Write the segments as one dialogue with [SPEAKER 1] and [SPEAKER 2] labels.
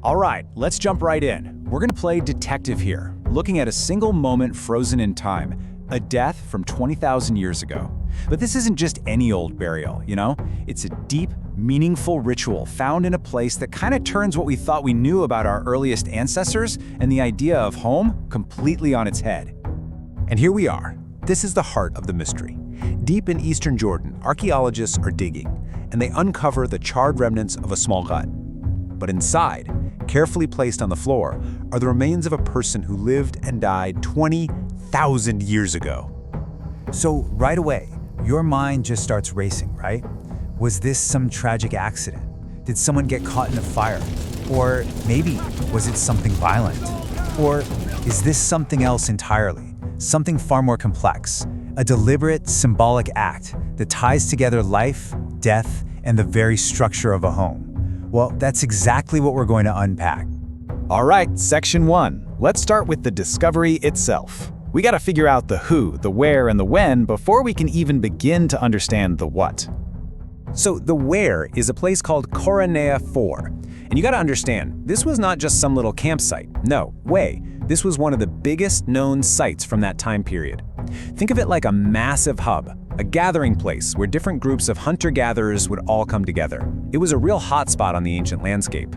[SPEAKER 1] All right, let's jump right in. We're gonna play detective here, looking at a single moment frozen in time, a death from 20,000 years ago. But this isn't just any old burial, you know? It's a deep, meaningful ritual found in a place that kind of turns what we thought we knew about our earliest ancestors and the idea of home completely on its head. And here we are. This is the heart of the mystery. Deep in eastern Jordan, archaeologists are digging, and they uncover the charred remnants of a small hut. But inside, carefully placed on the floor, are the remains of a person who lived and died 20,000 years ago.
[SPEAKER 2] So right away, your mind just starts racing, right? Was this some tragic accident? Did someone get caught in a fire? Or maybe, was it something violent? Or is this something else entirely? Something far more complex, a deliberate, symbolic act that ties together life, death, and the very structure of a home. Well, that's exactly what we're going to unpack.
[SPEAKER 1] All right, section 1. Let's start with the discovery itself. We gotta figure out the who, the where, and the when before we can even begin to understand the what. So the where is a place called Kharaneh IV. And you gotta understand, this was not just some little campsite. No way. This was one of the biggest known sites from that time period. Think of it like a massive hub, a gathering place where different groups of hunter-gatherers would all come together. It was a real hotspot on the ancient landscape.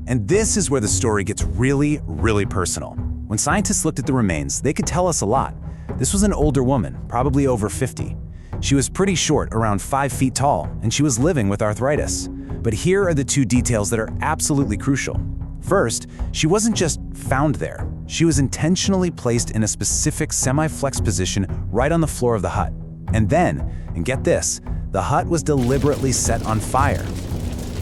[SPEAKER 1] And this is where the story gets really, really personal. When scientists looked at the remains, they could tell us a lot. This was an older woman, probably over 50. She was pretty short, around 5 feet tall, and she was living with arthritis. But here are the two details that are absolutely crucial. First, she wasn't just found there. She was intentionally placed in a specific semi-flexed position right on the floor of the hut. And then, and get this, the hut was deliberately set on fire.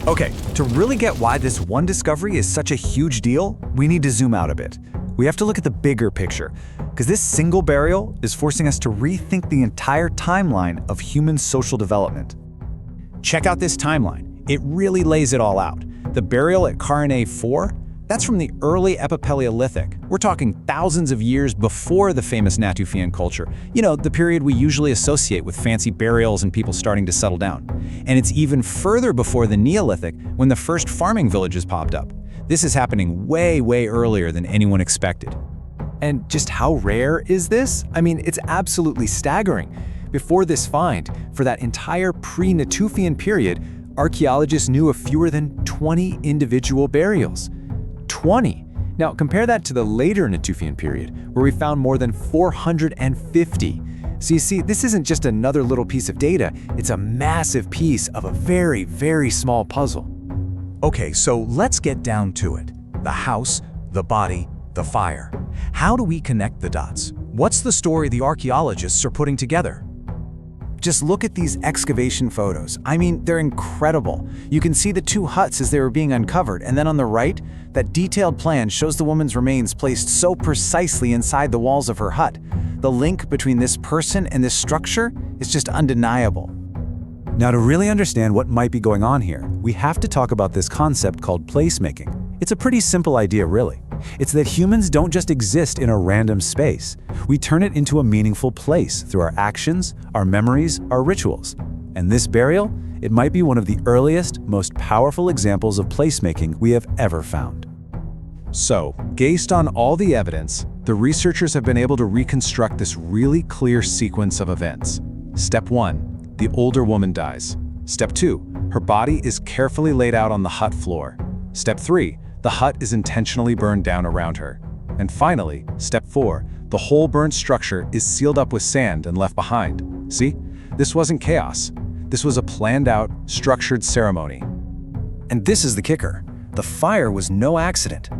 [SPEAKER 1] Okay, to really get why this one discovery is such a huge deal, we need to zoom out a bit. We have to look at the bigger picture, because this single burial is forcing us to rethink the entire timeline of human social development. Check out this timeline. It really lays it all out. The burial at Kharaneh IV, that's from the early Epipalaeolithic. We're talking thousands of years before the famous Natufian culture. You know, the period we usually associate with fancy burials and people starting to settle down. And it's even further before the Neolithic, when the first farming villages popped up. This is happening way, way earlier than anyone expected. And just how rare is this? I mean, it's absolutely staggering. Before this find, for that entire pre-Natufian period, archaeologists knew of fewer than 20 individual burials. 20! Now compare that to the later Natufian period, where we found more than 450. So you see, this isn't just another little piece of data, it's a massive piece of a very, very small puzzle.
[SPEAKER 2] Okay, so let's get down to it. The house, the body, the fire. How do we connect the dots? What's the story the archaeologists are putting together?
[SPEAKER 1] Just look at these excavation photos. I mean, they're incredible. You can see the two huts as they were being uncovered, and then on the right, that detailed plan shows the woman's remains placed so precisely inside the walls of her hut. The link between this person and this structure is just undeniable.
[SPEAKER 2] Now, to really understand what might be going on here, we have to talk about this concept called placemaking. It's a pretty simple idea, really. It's that humans don't just exist in a random space. We turn it into a meaningful place through our actions, our memories, our rituals. And this burial, it might be one of the earliest, most powerful examples of placemaking we have ever found.
[SPEAKER 1] So, based on all the evidence, the researchers have been able to reconstruct this really clear sequence of events. Step 1, the older woman dies. Step 2, her body is carefully laid out on the hut floor. Step 3, the hut is intentionally burned down around her. And finally, step 4, the whole burnt structure is sealed up with sand and left behind. See? This wasn't chaos. This was a planned-out, structured ceremony.
[SPEAKER 2] And this is the kicker. The fire was no accident.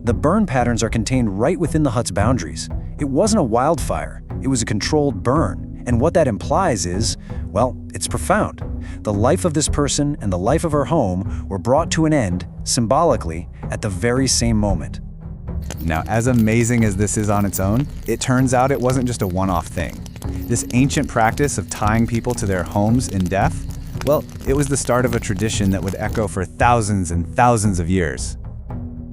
[SPEAKER 2] The burn patterns are contained right within the hut's boundaries. It wasn't a wildfire. It was a controlled burn. And what that implies is, well, it's profound. The life of this person and the life of her home were brought to an end, symbolically, at the very same moment.
[SPEAKER 1] Now, as amazing as this is on its own, it turns out it wasn't just a one-off thing. This ancient practice of tying people to their homes in death, well, it was the start of a tradition that would echo for thousands and thousands of years.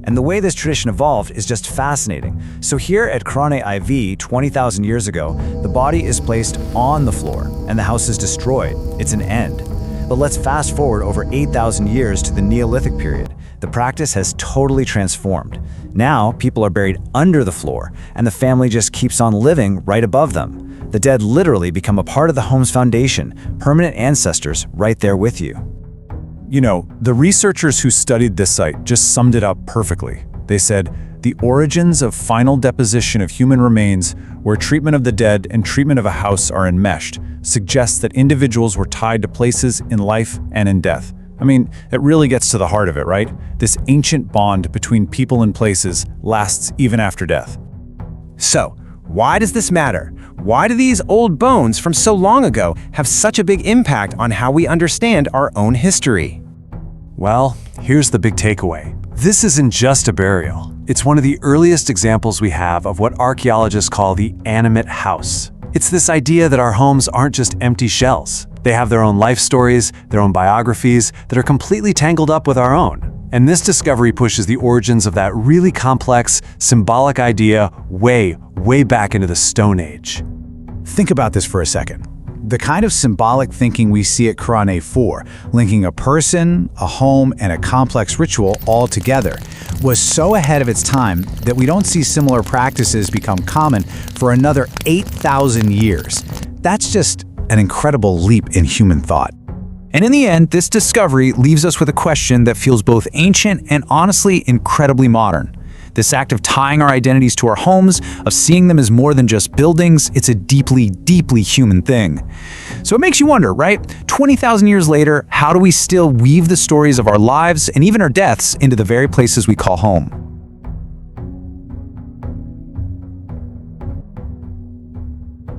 [SPEAKER 2] And the way this tradition evolved is just fascinating. So here at Kharaneh IV, 20,000 years ago, the body is placed on the floor and the house is destroyed. It's an end. But let's fast forward over 8,000 years to the Neolithic period. the practice has totally transformed. Now, people are buried under the floor, and the family just keeps on living right above them. The dead literally become a part of the home's foundation, permanent ancestors right there with you.
[SPEAKER 3] You know, the researchers who studied this site just summed it up perfectly. They said, the origins of final deposition of human remains, where treatment of the dead and treatment of a house are enmeshed, suggests that individuals were tied to places in life and in death. I mean, it really gets to the heart of it, right? This ancient bond between people and places lasts even after death.
[SPEAKER 4] So, why does this matter? Why do these old bones from so long ago have such a big impact on how we understand our own history?
[SPEAKER 3] Well, here's the big takeaway. This isn't just a burial. It's one of the earliest examples we have of what archaeologists call the animate house. It's this idea that our homes aren't just empty shells. They have their own life stories, their own biographies that are completely tangled up with our own. And this discovery pushes the origins of that really complex, symbolic idea way, way back into the Stone Age.
[SPEAKER 1] Think about this for a second. The kind of symbolic thinking we see at Kharaneh IV, linking a person, a home, and a complex ritual all together, was so ahead of its time that we don't see similar practices become common for another 8,000 years. That's just an incredible leap in human thought. And in the end, this discovery leaves us with a question that feels both ancient and honestly incredibly modern. This act of tying our identities to our homes, of seeing them as more than just buildings, it's a deeply, deeply human thing. So it makes you wonder, right? 20,000 years later, how do we still weave the stories of our lives and even our deaths into the very places we call home?